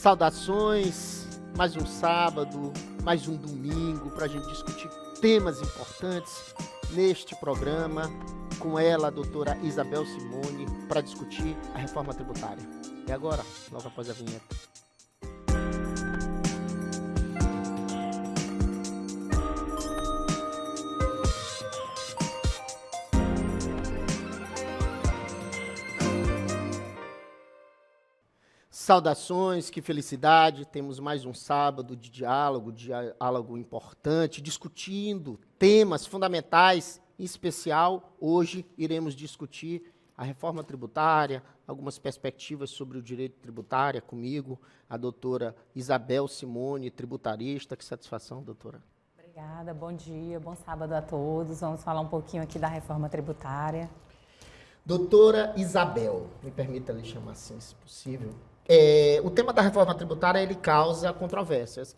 Saudações, mais um sábado, mais um domingo para a gente discutir temas importantes neste programa com ela, a doutora Isabel Simone, para discutir a reforma tributária. E agora, logo após a vinheta. Saudações, que felicidade, temos mais um sábado de diálogo importante, discutindo temas fundamentais, em especial, hoje iremos discutir a reforma tributária, algumas perspectivas sobre o direito tributário comigo, a doutora Isabel Simone, tributarista. Que satisfação, doutora. Obrigada, bom dia, bom sábado a todos. Vamos falar um pouquinho aqui da reforma tributária. Doutora Isabel, me permita lhe chamar assim, se possível. O tema da reforma tributária, ele causa controvérsias.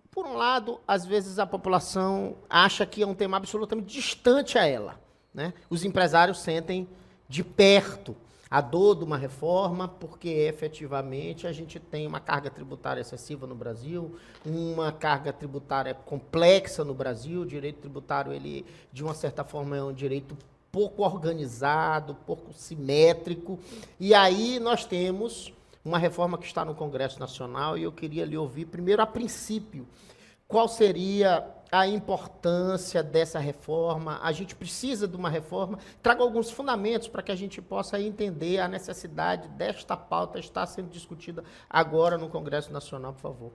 Por um lado, às vezes a população acha que é um tema absolutamente distante a ela, né? Os empresários sentem de perto a dor de uma reforma, porque efetivamente a gente tem uma carga tributária excessiva no Brasil, uma carga tributária complexa no Brasil. O direito tributário, ele, de uma certa forma, é um direito pouco organizado, pouco simétrico. E aí nós temos uma reforma que está no Congresso Nacional e eu queria lhe ouvir, primeiro, a princípio, qual seria a importância dessa reforma. A gente precisa de uma reforma. Traga alguns fundamentos para que a gente possa entender a necessidade desta pauta estar sendo discutida agora no Congresso Nacional, por favor.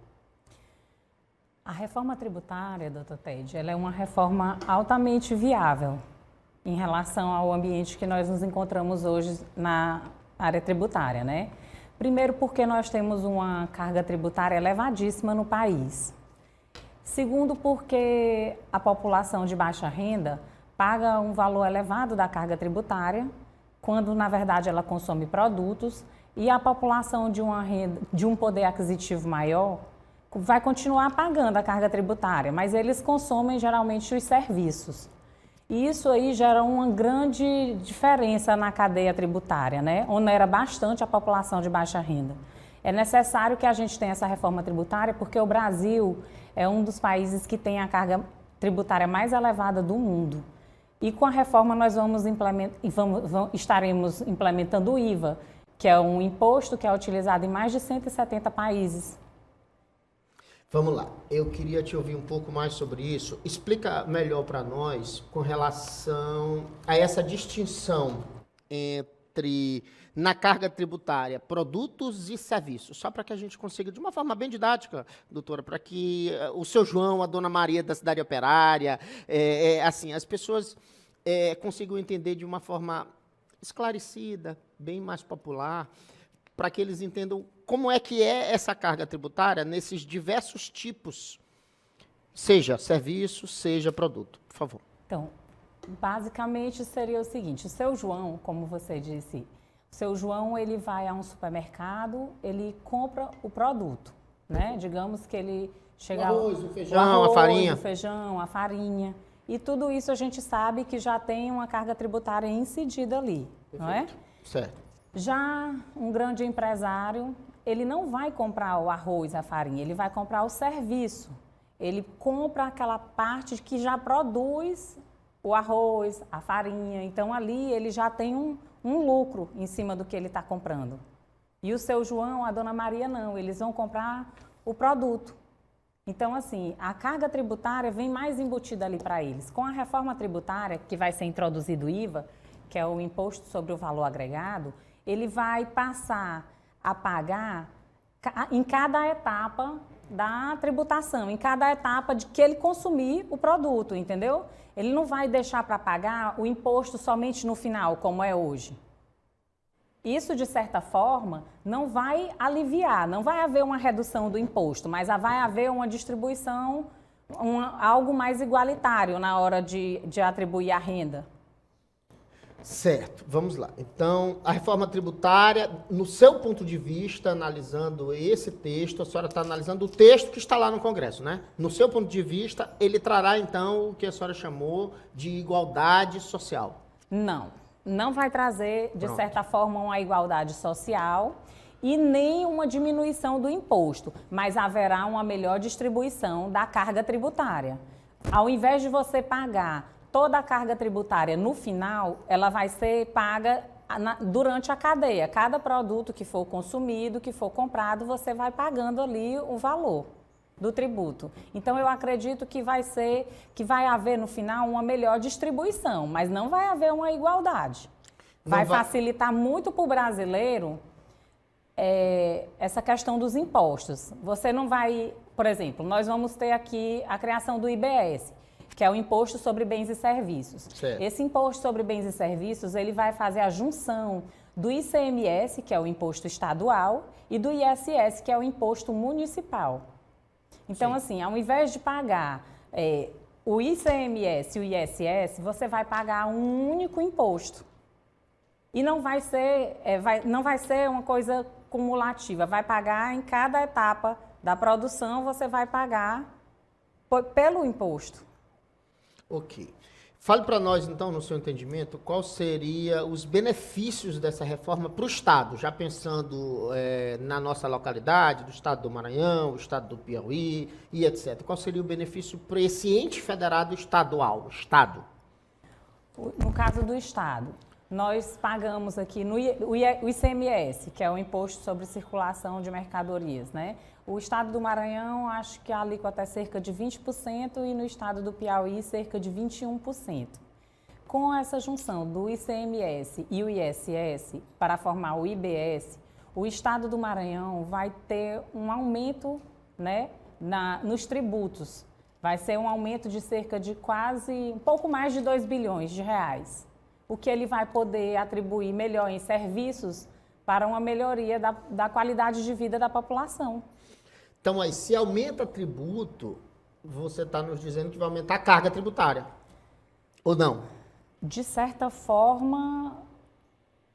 A reforma tributária, doutor Ted, ela é uma reforma altamente viável em relação ao ambiente que nós nos encontramos hoje na área tributária, né? Primeiro, porque nós temos uma carga tributária elevadíssima no país. Segundo, porque a população de baixa renda paga um valor elevado da carga tributária, quando, na verdade, ela consome produtos, e a população de um poder aquisitivo maior vai continuar pagando a carga tributária, mas eles consomem, geralmente, os serviços. E isso aí gera uma grande diferença na cadeia tributária, né? Onera bastante a população de baixa renda. É necessário que a gente tenha essa reforma tributária, porque o Brasil é um dos países que tem a carga tributária mais elevada do mundo. E com a reforma nós estaremos implementando o IVA, que é um imposto que é utilizado em mais de 170 países. Vamos lá, eu queria te ouvir um pouco mais sobre isso. Explica melhor para nós com relação a essa distinção entre, na carga tributária, produtos e serviços. Só para que a gente consiga, de uma forma bem didática, doutora, para que o seu João, a dona Maria da cidade operária, assim, as pessoas consigam entender de uma forma esclarecida, bem mais popular, para que eles entendam como é que é essa carga tributária nesses diversos tipos, seja serviço, seja produto, por favor. Então, basicamente seria o seguinte: o seu João, como você disse, o seu João, ele vai a um supermercado, ele compra o produto, né? Digamos que ele chega... O arroz, o feijão, a farinha. O feijão, a farinha. E tudo isso a gente sabe que já tem uma carga tributária incidida ali, perfeito, não é? Certo. Já um grande empresário, ele não vai comprar o arroz, a farinha, ele vai comprar o serviço. Ele compra aquela parte que já produz o arroz, a farinha. Então, ali ele já tem um lucro em cima do que ele está comprando. E o seu João, a dona Maria, não. Eles vão comprar o produto. Então, assim, a carga tributária vem mais embutida ali para eles. Com a reforma tributária, que vai ser introduzido o IVA, que é o Imposto sobre o Valor Agregado, ele vai passar a pagar em cada etapa da tributação, em cada etapa de que ele consumir o produto, entendeu? Ele não vai deixar para pagar o imposto somente no final, como é hoje. Isso, de certa forma, não vai aliviar, não vai haver uma redução do imposto, mas vai haver uma distribuição, algo mais igualitário na hora de atribuir a renda. Certo, vamos lá. Então, a reforma tributária, no seu ponto de vista, analisando esse texto, a senhora está analisando o texto que está lá no Congresso, né? No seu ponto de vista, ele trará, então, o que a senhora chamou de igualdade social. Não vai trazer, de certa forma, uma igualdade social. e nem uma diminuição do imposto, mas haverá uma melhor distribuição da carga tributária. Ao invés de você pagar toda a carga tributária no final, ela vai ser paga durante a cadeia. Cada produto que for consumido, que for comprado, você vai pagando ali o valor do tributo. Então, eu acredito que vai haver no final uma melhor distribuição, mas não vai haver uma igualdade. Vai facilitar muito para o brasileiro essa questão dos impostos. Você não vai, por exemplo, nós vamos ter aqui a criação do IBS, que é o Imposto sobre Bens e Serviços. Certo. Esse Imposto sobre Bens e Serviços, ele vai fazer a junção do ICMS, que é o imposto estadual, e do ISS, que é o imposto municipal. Então, assim, ao invés de pagar o ICMS e o ISS, você vai pagar um único imposto. E não vai ser uma coisa cumulativa, vai pagar em cada etapa da produção, você vai pagar pelo imposto. Ok. Fale para nós, então, no seu entendimento, qual seria os benefícios dessa reforma para o Estado, já pensando na nossa localidade, do Estado do Maranhão, o Estado do Piauí e etc. Qual seria o benefício para esse ente federado estadual, Estado? No caso do Estado, nós pagamos aqui o ICMS, que é o Imposto sobre Circulação de Mercadorias, né? O Estado do Maranhão, acho que a alíquota é cerca de 20% e no Estado do Piauí, cerca de 21%. Com essa junção do ICMS e o ISS para formar o IBS, o Estado do Maranhão vai ter um aumento, né, nos tributos. Vai ser um aumento de cerca de um pouco mais de 2 bilhões de reais. O que ele vai poder atribuir melhor em serviços para uma melhoria da qualidade de vida da população. Então, aí, se aumenta tributo, você está nos dizendo que vai aumentar a carga tributária, ou não? De certa forma,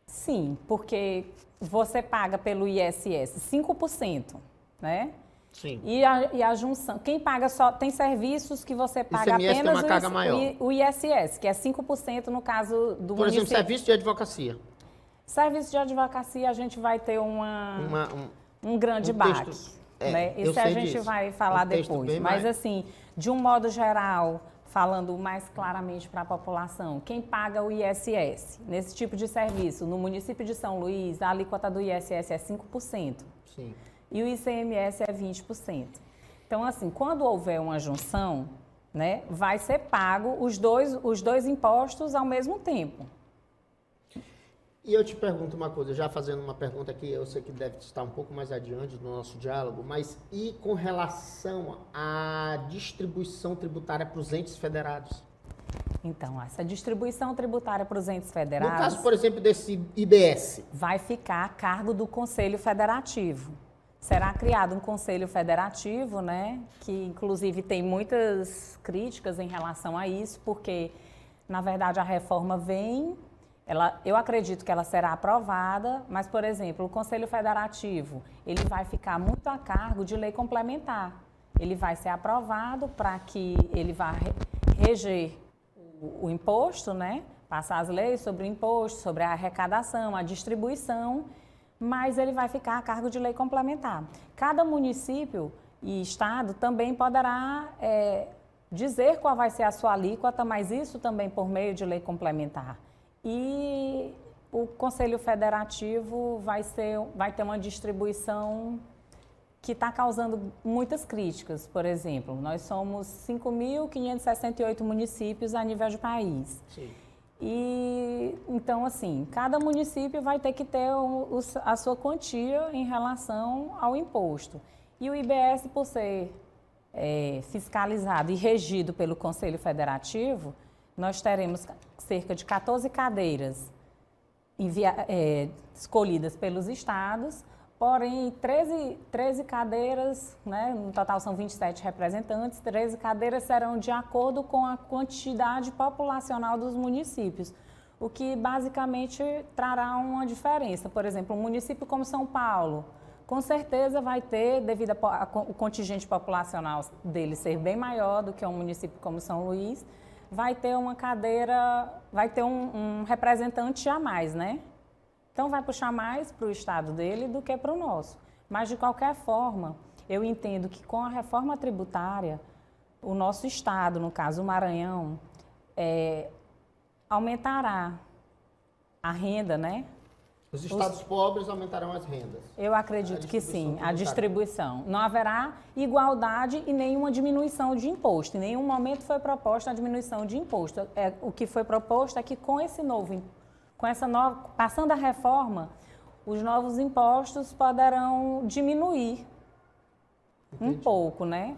sim, porque você paga pelo ISS 5%, né? Sim. E a junção, quem paga tem serviços que você paga ICMS apenas tem uma carga maior. O ISS, que é 5% no caso do Por exemplo, município. serviço de advocacia. Serviço de advocacia, a gente vai ter um grande baque. Né? Isso a gente vai falar depois. Mas, assim, de um modo geral, falando mais claramente para a população, quem paga o ISS nesse tipo de serviço, no município de São Luís, a alíquota do ISS é 5%. Sim. E o ICMS é 20%. Então, assim, quando houver uma junção, né, vai ser pago os dois impostos ao mesmo tempo. E eu te pergunto uma coisa, já fazendo uma pergunta que eu sei que deve estar um pouco mais adiante no nosso diálogo, mas e com relação à distribuição tributária para os entes federados? Então, essa distribuição tributária para os entes federados... No caso, por exemplo, desse IBS? Vai ficar a cargo do Conselho Federativo. Será criado um Conselho Federativo, né, que inclusive tem muitas críticas em relação a isso, porque, na verdade, a reforma vem... eu acredito que ela será aprovada, mas, por exemplo, o Conselho Federativo, ele vai ficar muito a cargo de lei complementar. Ele vai ser aprovado para que ele vá reger o imposto, né? Passar as leis sobre o imposto, sobre a arrecadação, a distribuição, mas ele vai ficar a cargo de lei complementar. Cada município e estado também poderá dizer qual vai ser a sua alíquota, mas isso também por meio de lei complementar. E o Conselho Federativo vai ter uma distribuição que está causando muitas críticas. Por exemplo, nós somos 5.568 municípios a nível de país. Sim. E, então, assim, cada município vai ter que ter a sua quantia em relação ao imposto. E o IBS, por ser fiscalizado e regido pelo Conselho Federativo, nós teremos cerca de 14 cadeiras escolhidas pelos estados, porém 13 cadeiras, né, no total são 27 representantes, 13 cadeiras serão de acordo com a quantidade populacional dos municípios, o que basicamente trará uma diferença. Por exemplo, um município como São Paulo, com certeza vai ter, devido ao contingente populacional dele ser bem maior do que um município como São Luís, vai ter uma cadeira, vai ter um representante a mais, né? Então vai puxar mais para o estado dele do que para o nosso. Mas, de qualquer forma, eu entendo que com a reforma tributária, o nosso estado, no caso o Maranhão, aumentará a renda, né? Os estados pobres aumentarão as rendas. Eu acredito que sim, a distribuição. Não haverá igualdade e nenhuma diminuição de imposto. Em nenhum momento foi proposta a diminuição de imposto. O que foi proposto é que passando a reforma, os novos impostos poderão diminuir um pouco, né?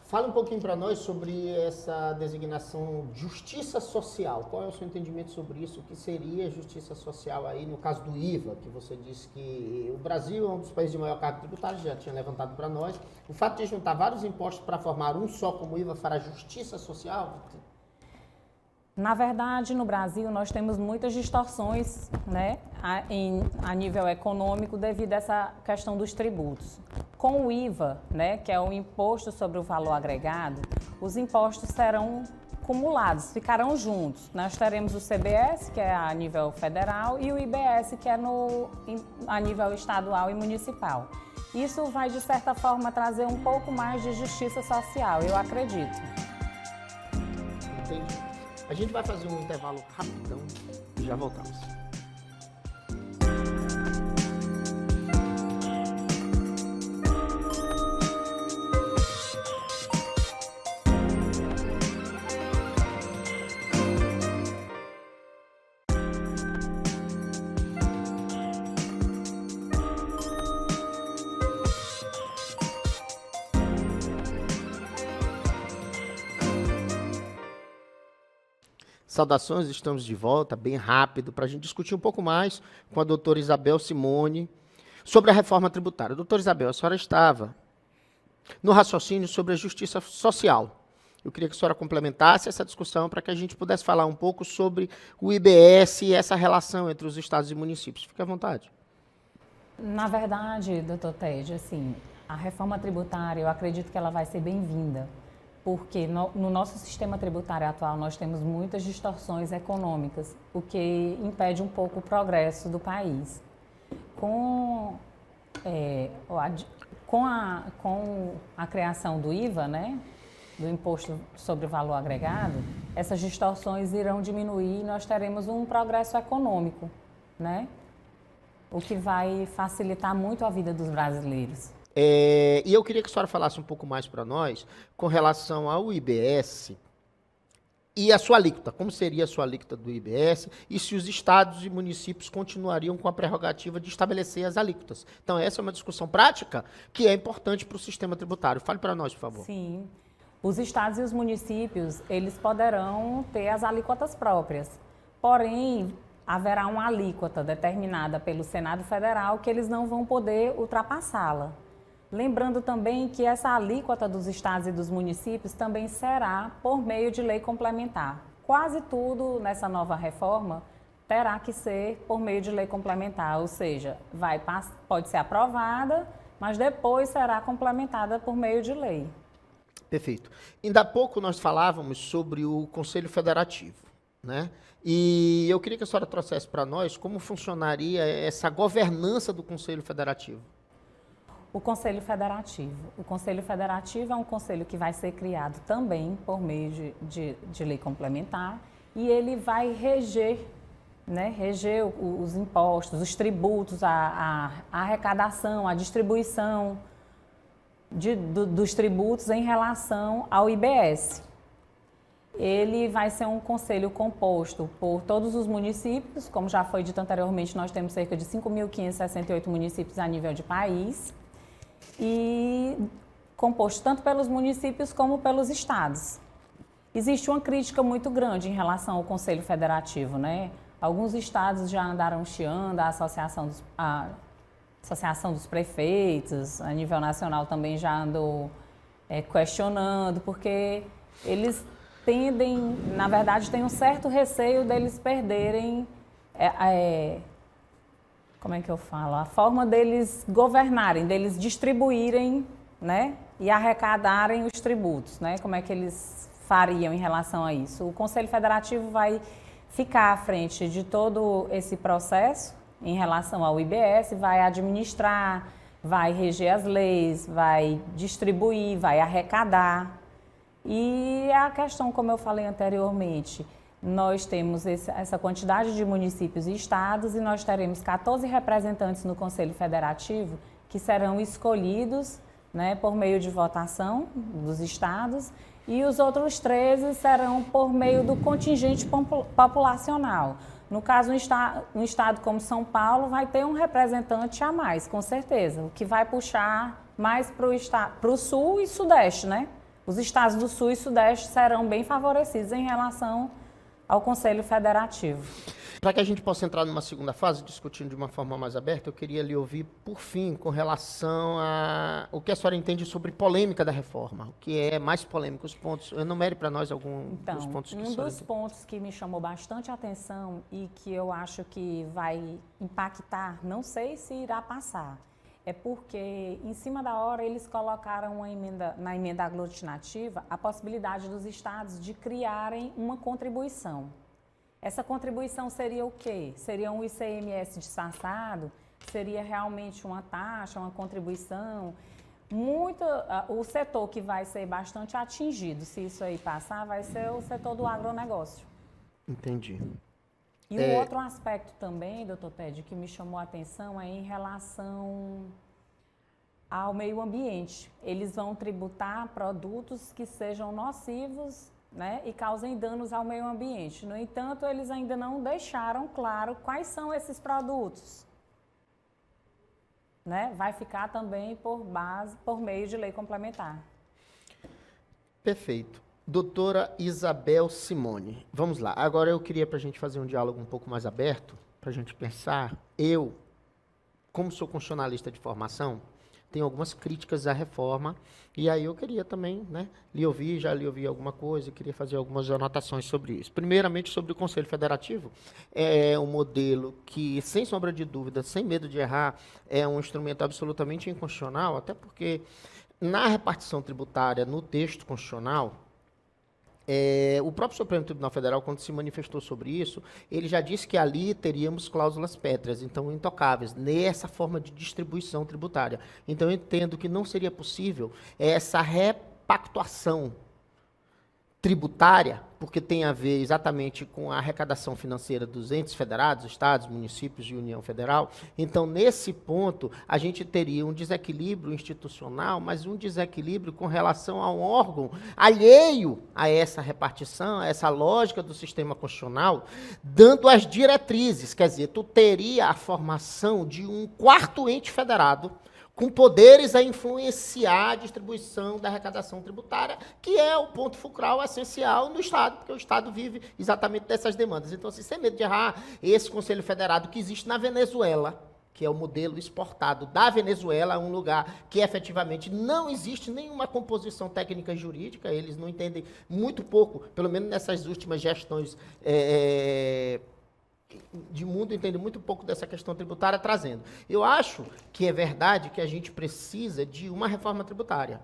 Fala um pouquinho para nós sobre essa designação justiça social. Qual é o seu entendimento sobre isso? O que seria justiça social aí no caso do IVA, que você disse que o Brasil é um dos países de maior carga tributária, já tinha levantado para nós. O fato de juntar vários impostos para formar um só como IVA fará justiça social? Na verdade, no Brasil, nós temos muitas distorções, né, a nível econômico devido a essa questão dos tributos. Com o IVA, né, que é o Imposto sobre o Valor Agregado, os impostos serão acumulados, ficarão juntos. Nós teremos o CBS, que é a nível federal, e o IBS, que é a nível estadual e municipal. Isso vai, de certa forma, trazer um pouco mais de justiça social, eu acredito. Entendi. A gente vai fazer um intervalo rapidão e já voltamos. Saudações, estamos de volta, bem rápido, para a gente discutir um pouco mais com a doutora Isabel Simone sobre a reforma tributária. Doutora Isabel, a senhora estava no raciocínio sobre a justiça social. Eu queria que a senhora complementasse essa discussão para que a gente pudesse falar um pouco sobre o IBS e essa relação entre os estados e municípios. Fique à vontade. Na verdade, doutor Ted, assim, a reforma tributária, eu acredito que ela vai ser bem-vinda. Porque no nosso sistema tributário atual nós temos muitas distorções econômicas, o que impede um pouco o progresso do país. Com a criação do IVA, né, do Imposto sobre o Valor Agregado, essas distorções irão diminuir e nós teremos um progresso econômico, né, o que vai facilitar muito a vida dos brasileiros. E eu queria que a senhora falasse um pouco mais para nós com relação ao IBS e a sua alíquota. Como seria a sua alíquota do IBS e se os estados e municípios continuariam com a prerrogativa de estabelecer as alíquotas. Então, essa é uma discussão prática que é importante para o sistema tributário. Fale para nós, por favor. Sim. Os estados e os municípios, eles poderão ter as alíquotas próprias. Porém, haverá uma alíquota determinada pelo Senado Federal que eles não vão poder ultrapassá-la. Lembrando também que essa alíquota dos estados e dos municípios também será por meio de lei complementar. Quase tudo nessa nova reforma terá que ser por meio de lei complementar, ou seja, pode ser aprovada, mas depois será complementada por meio de lei. Perfeito. Ainda há pouco nós falávamos sobre o Conselho Federativo, né? E eu queria que a senhora trouxesse para nós como funcionaria essa governança do Conselho Federativo. O Conselho Federativo. O Conselho Federativo é um conselho que vai ser criado também por meio de lei complementar e ele vai reger, né, os impostos, os tributos, a arrecadação, a distribuição dos tributos em relação ao IBS. Ele vai ser um conselho composto por todos os municípios, como já foi dito anteriormente, nós temos cerca de 5.568 municípios a nível de país, e composto tanto pelos municípios como pelos estados. Existe uma crítica muito grande em relação ao Conselho Federativo, né? Alguns estados já andaram chiando, a Associação dos Prefeitos, a nível nacional também já andou questionando, porque eles tendem, na verdade, tem um certo receio deles perderem, como é que eu falo? A forma deles governarem, deles distribuírem, né, e arrecadarem os tributos, né? Como é que eles fariam em relação a isso? O Conselho Federativo vai ficar à frente de todo esse processo em relação ao IBS, vai administrar, vai reger as leis, vai distribuir, vai arrecadar. E a questão, como eu falei anteriormente, nós temos essa quantidade de municípios e estados e nós teremos 14 representantes no Conselho Federativo que serão escolhidos, né, por meio de votação dos estados, e os outros 13 serão por meio do contingente populacional. No caso, um estado como São Paulo vai ter um representante a mais, com certeza, o que vai puxar mais para o sul e sudeste, né? Os estados do sul e sudeste serão bem favorecidos em relação ao Conselho Federativo. Para que a gente possa entrar numa segunda fase, discutindo de uma forma mais aberta, eu queria lhe ouvir, por fim, com relação a o que a senhora entende sobre polêmica da reforma. O que é mais polêmico, os pontos. Enumere para nós algum dos pontos que a senhora entende. Pontos que me chamou bastante atenção e que eu acho que vai impactar, não sei se irá passar, é porque, em cima da hora, eles colocaram na emenda aglutinativa a possibilidade dos estados de criarem uma contribuição. Essa contribuição seria o quê? Seria um ICMS disfarçado? Seria realmente uma taxa, uma contribuição? O setor que vai ser bastante atingido, se isso aí passar, vai ser o setor do agronegócio. Entendi. E um outro aspecto também, doutor Ted, que me chamou a atenção é em relação ao meio ambiente. Eles vão tributar produtos que sejam nocivos, né, e causem danos ao meio ambiente. No entanto, eles ainda não deixaram claro quais são esses produtos. Né? Vai ficar também por meio de lei complementar. Perfeito. Doutora Isabel Simone, vamos lá. Agora eu queria para a gente fazer um diálogo um pouco mais aberto, para a gente pensar. Eu, como sou constitucionalista de formação, tenho algumas críticas à reforma, e aí eu queria também, né, já lhe ouvi alguma coisa, queria fazer algumas anotações sobre isso. Primeiramente, sobre o Conselho Federativo, é um modelo que, sem sombra de dúvida, sem medo de errar, é um instrumento absolutamente inconstitucional, até porque na repartição tributária, no texto constitucional, o próprio Supremo Tribunal Federal, quando se manifestou sobre isso, ele já disse que ali teríamos cláusulas pétreas, então intocáveis, nessa forma de distribuição tributária. Então, eu entendo que não seria possível essa repactuação tributária, porque tem a ver exatamente com a arrecadação financeira dos entes federados, estados, municípios e União Federal. Então, nesse ponto, a gente teria um desequilíbrio institucional, mas um desequilíbrio com relação a um órgão alheio a essa repartição, a essa lógica do sistema constitucional, dando as diretrizes. Quer dizer, tu teria a formação de um quarto ente federado, com poderes a influenciar a distribuição da arrecadação tributária, que é o ponto fulcral essencial no Estado, porque o Estado vive exatamente dessas demandas. Então, assim, sem medo de errar, esse Conselho Federado que existe na Venezuela, que é o modelo exportado da Venezuela, um lugar que efetivamente não existe nenhuma composição técnica e jurídica, eles não entendem muito pouco, pelo menos nessas últimas gestões de mundo, entende muito pouco dessa questão tributária trazendo. Eu acho que é verdade que a gente precisa de uma reforma tributária.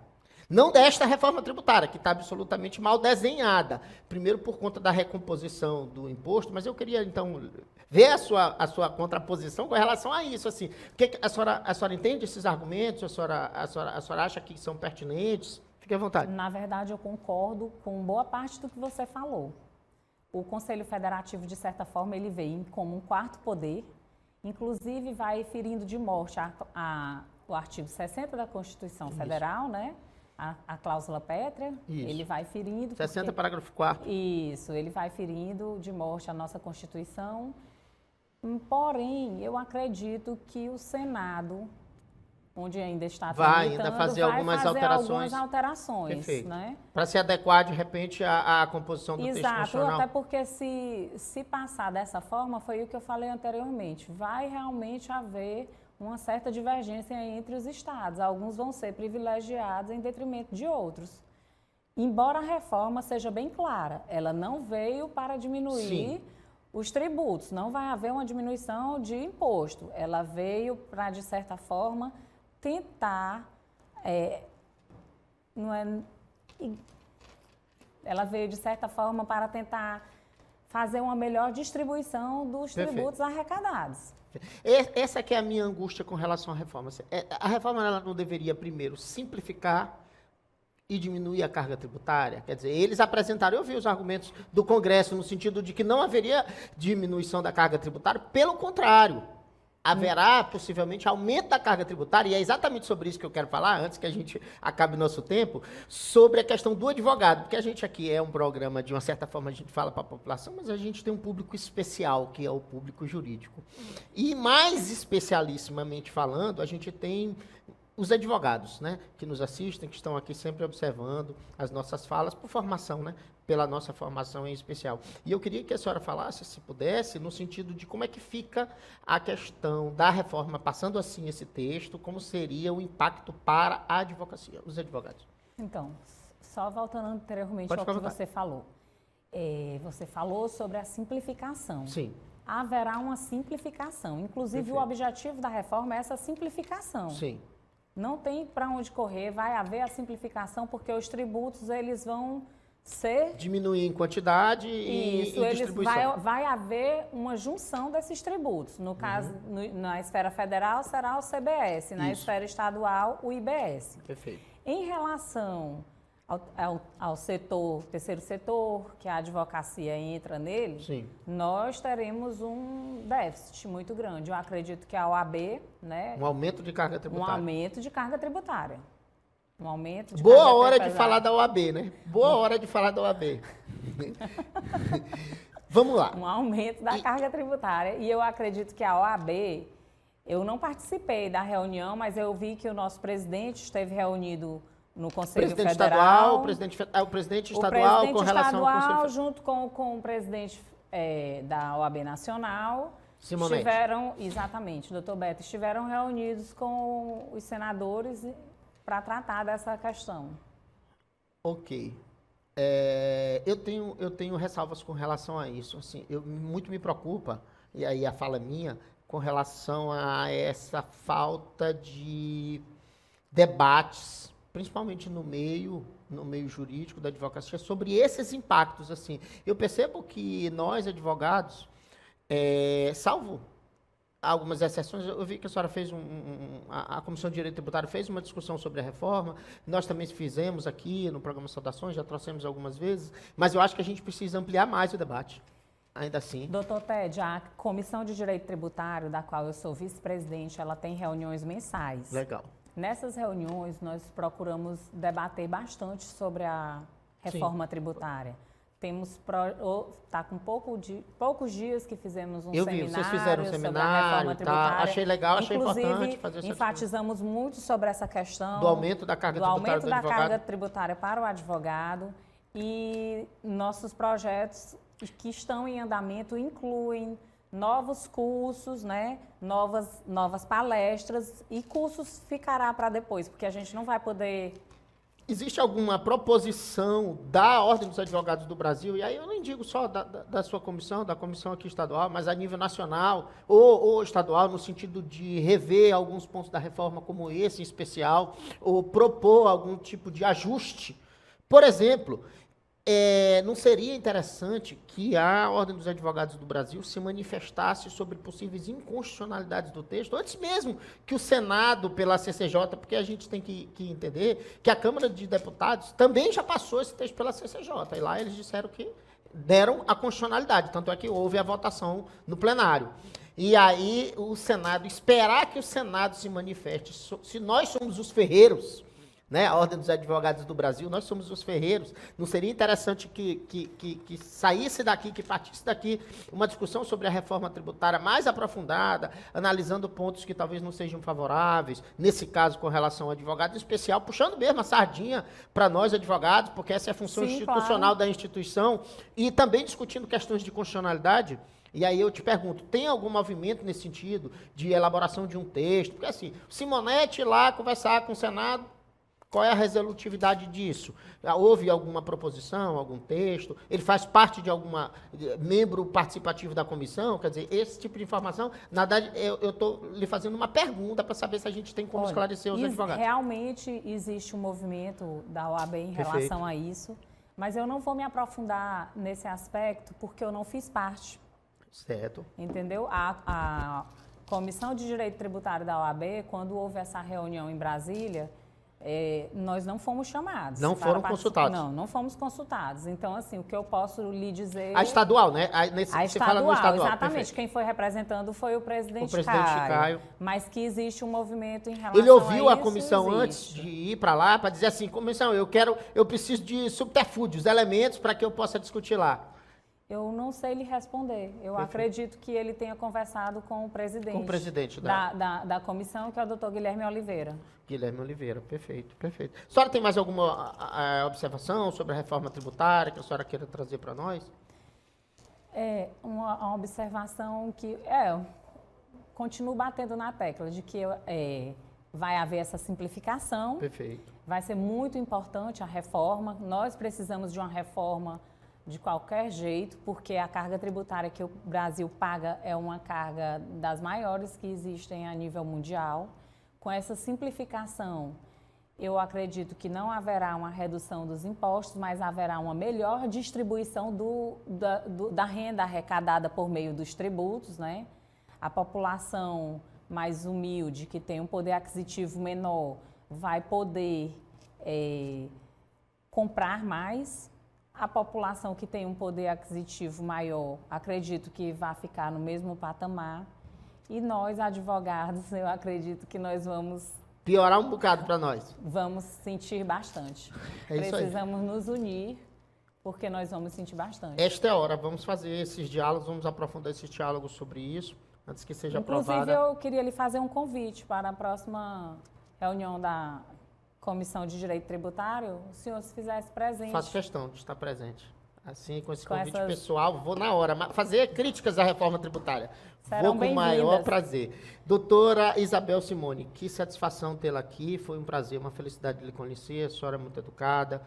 Não desta reforma tributária, que está absolutamente mal desenhada. Primeiro, por conta da recomposição do imposto, mas eu queria, então, ver a sua contraposição com relação a isso. Assim, que a senhora entende esses argumentos? A senhora acha que são pertinentes? Fique à vontade. Na verdade, eu concordo com boa parte do que você falou. O Conselho Federativo, de certa forma, ele veio como um quarto poder, inclusive vai ferindo de morte o artigo 60 da Constituição Federal, né? A cláusula pétrea, isso. Ele vai ferindo... 60, parágrafo 4º. Isso, ele vai ferindo de morte a nossa Constituição. Porém, eu acredito que o Senado, onde ainda está vai fazer algumas alterações. Perfeito. Né? Para se adequar, de repente, à composição do texto constitucional. Exato, até porque se passar dessa forma, foi o que eu falei anteriormente, vai realmente haver uma certa divergência entre os estados. Alguns vão ser privilegiados em detrimento de outros. Embora a reforma seja bem clara, ela não veio para diminuir os tributos, não vai haver uma diminuição de imposto. Ela veio para, de certa forma, tentar, ela veio de certa forma para tentar fazer uma melhor distribuição dos tributos arrecadados. Essa que é a minha angústia com relação à reforma. A reforma ela não deveria, primeiro, simplificar e diminuir a carga tributária? Quer dizer, eles apresentaram, eu vi os argumentos do Congresso no sentido de que não haveria diminuição da carga tributária, pelo contrário, haverá possivelmente aumento da carga tributária, e é exatamente sobre isso que eu quero falar, antes que a gente acabe nosso tempo, sobre a questão do advogado, porque a gente aqui é um programa, de uma certa forma a gente fala para a população, mas a gente tem um público especial, que é o público jurídico. E mais especialissimamente falando, a gente tem os advogados, né, que nos assistem, que estão aqui sempre observando as nossas falas, por formação, né, pela nossa formação em especial. E eu queria que a senhora falasse, se pudesse, no sentido de como é que fica a questão da reforma, passando assim esse texto, como seria o impacto para a advocacia, os advogados. Então, só voltando anteriormente ao que você falou. Você falou sobre a simplificação. Sim. Haverá uma simplificação. Inclusive, Perfeito. o objetivo da reforma é essa simplificação. Sim. Não tem para onde correr, vai haver a simplificação, porque os tributos eles vão ser... Diminuir em quantidade e distribuição. Vai haver uma junção desses tributos. No caso, na esfera federal, será o CBS. Na esfera estadual, o IBS. Perfeito. Em relação ao setor, terceiro setor, que a advocacia entra nele, Sim. nós teremos um déficit muito grande. Eu acredito que a OAB, né? Um aumento de carga tributária. Um aumento de carga tributária. Um aumento de Boa carga hora de tributária. falar da OAB, né? Boa hora de falar da OAB. Vamos lá. Um aumento da carga tributária. E eu acredito que a OAB, eu não participei da reunião, mas eu vi que o nosso presidente esteve reunido no Conselho Presidente Federal. estadual, o presidente estadual com relação ao Conselho Federal. Junto com o presidente da OAB Nacional, Simonetti. Exatamente, doutor Beto, estiveram reunidos com os senadores para tratar dessa questão. Ok. Eu tenho ressalvas com relação a isso. Assim, muito me preocupa, e aí a fala é minha, com relação a essa falta de debates, principalmente no meio jurídico da advocacia, sobre esses impactos. Assim, eu percebo que nós, advogados, salvo algumas exceções, eu vi que a senhora fez a Comissão de Direito Tributário fez uma discussão sobre a reforma, nós também fizemos aqui no programa Saudações, já trouxemos algumas vezes, mas eu acho que a gente precisa ampliar mais o debate, ainda assim. Doutor Ted, a Comissão de Direito Tributário, da qual eu sou vice-presidente, ela tem reuniões mensais. Legal. Nessas reuniões, nós procuramos debater bastante sobre a reforma tributária. Está com poucos dias que fizemos um seminário. Eu vi, vocês fizeram um seminário, tá? Achei legal, achei importante fazer isso. Enfatizamos muito sobre essa questão do aumento da carga tributária do advogado. Do aumento da carga tributária para o advogado. E nossos projetos que estão em andamento incluem novos cursos, né? Novas palestras, e cursos ficará para depois, porque a gente não vai poder... Existe alguma proposição da Ordem dos Advogados do Brasil, e aí eu nem digo só da sua comissão, da comissão aqui estadual, mas a nível nacional ou estadual, no sentido de rever alguns pontos da reforma como esse em especial, ou propor algum tipo de ajuste? Por exemplo, não seria interessante que a Ordem dos Advogados do Brasil se manifestasse sobre possíveis inconstitucionalidades do texto, antes mesmo que o Senado, pela CCJ, porque a gente tem que entender que a Câmara de Deputados também já passou esse texto pela CCJ, e lá eles disseram que deram a constitucionalidade, tanto é que houve a votação no plenário. E aí o Senado, esperar que o Senado se manifeste, se nós somos os ferreiros, né, a Ordem dos Advogados do Brasil, nós somos os ferreiros, não seria interessante que saísse daqui, que partisse daqui uma discussão sobre a reforma tributária mais aprofundada, analisando pontos que talvez não sejam favoráveis, nesse caso com relação ao advogado, em especial, puxando mesmo a sardinha para nós advogados, porque essa é a função institucional da instituição, e também discutindo questões de constitucionalidade. E aí eu te pergunto, tem algum movimento nesse sentido de elaboração de um texto? Porque assim, Simonetti lá conversar com o Senado, qual é a resolutividade disso? Houve alguma proposição, algum texto? Ele faz parte de alguma membro participativo da comissão? Quer dizer, esse tipo de informação, na verdade, eu estou lhe fazendo uma pergunta para saber se a gente tem como esclarecer os advogados. Realmente existe um movimento da OAB em relação a isso, mas eu não vou me aprofundar nesse aspecto porque eu não fiz parte. Certo. Entendeu? Comissão de Direito Tributário da OAB, quando houve essa reunião em Brasília, nós não fomos chamados. Não foram consultados? Não fomos consultados. Então, assim, o que eu posso lhe dizer... A estadual, né? Você fala no estadual, exatamente. Perfeito. Quem foi representando foi o presidente Caio. Mas que existe um movimento em relação Ele ouviu a a comissão antes de ir para lá para dizer assim, comissão, eu preciso de subterfúgios, elementos para que eu possa discutir lá. Eu não sei lhe responder. Eu acredito que ele tenha conversado com o presidente. Com o presidente da comissão, que é o doutor Guilherme Oliveira. Guilherme Oliveira, perfeito, perfeito. A senhora tem mais alguma observação sobre a reforma tributária que a senhora queira trazer para nós? Uma observação que... continuo batendo na tecla de que vai haver essa simplificação. Perfeito. Vai ser muito importante a reforma. Nós precisamos de uma reforma de qualquer jeito, porque a carga tributária que o Brasil paga é uma carga das maiores que existem a nível mundial. Com essa simplificação, eu acredito que não haverá uma redução dos impostos, mas haverá uma melhor distribuição da renda arrecadada por meio dos tributos, né? A população mais humilde, que tem um poder aquisitivo menor, vai poder comprar mais. A população que tem um poder aquisitivo maior, acredito que vai ficar no mesmo patamar. E nós, advogados, eu acredito que nós vamos... Piorar um bocado para nós. Vamos sentir bastante. Precisamos nos unir, porque nós vamos sentir bastante. Esta é a hora, vamos fazer esses diálogos, vamos aprofundar esses diálogos sobre isso, antes que seja aprovada. Inclusive, eu queria lhe fazer um convite para a próxima reunião da Comissão de Direito Tributário, o senhor se fizesse presente. Faço questão de estar presente. Assim, com esse convite pessoal, vou na hora fazer críticas à reforma tributária. Serão vou com o maior prazer. Doutora Isabel Simone, que satisfação tê-la aqui, foi um prazer, uma felicidade de lhe conhecer, a senhora é muito educada,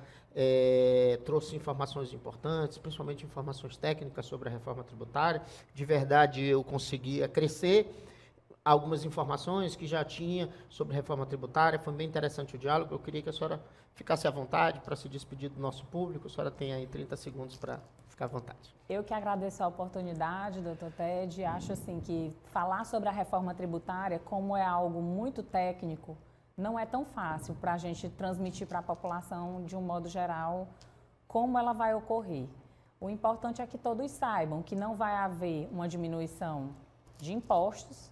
trouxe informações importantes, principalmente informações técnicas sobre a reforma tributária. De verdade, eu consegui crescer algumas informações que já tinha sobre reforma tributária, foi bem interessante o diálogo, eu queria que a senhora ficasse à vontade para se despedir do nosso público, a senhora tem aí 30 segundos para ficar à vontade. Eu que agradeço a oportunidade, doutor Ted, acho assim que falar sobre a reforma tributária, como é algo muito técnico, não é tão fácil para a gente transmitir para a população, de um modo geral, como ela vai ocorrer. O importante é que todos saibam que não vai haver uma diminuição de impostos,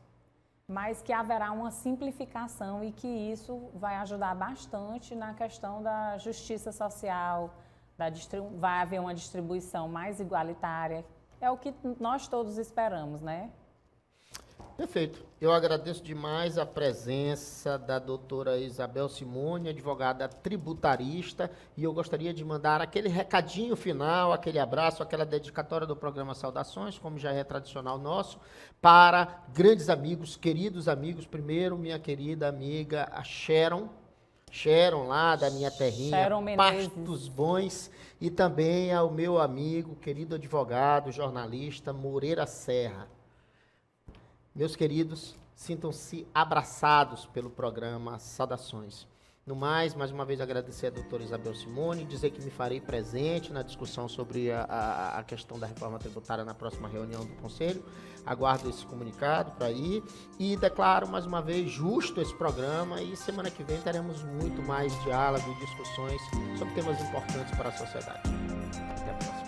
mas que haverá uma simplificação e que isso vai ajudar bastante na questão da justiça social, vai haver uma distribuição mais igualitária. É o que nós todos esperamos, né? Perfeito. Eu agradeço demais a presença da doutora Isabel Simone, advogada tributarista, e eu gostaria de mandar aquele recadinho final, aquele abraço, aquela dedicatória do programa Saudações, como já é tradicional nosso, para grandes amigos, queridos amigos. Primeiro, minha querida amiga, a Sharon lá da minha terrinha, Pastos Bons, e também ao meu amigo, querido advogado, jornalista, Moreira Serra. Meus queridos, sintam-se abraçados pelo programa Saudações. No mais uma vez agradecer a doutora Isabel Simone, dizer que me farei presente na discussão sobre a questão da reforma tributária na próxima reunião do Conselho. Aguardo esse comunicado para ir e declaro mais uma vez justo esse programa, e semana que vem teremos muito mais diálogo e discussões sobre temas importantes para a sociedade. Até a próxima.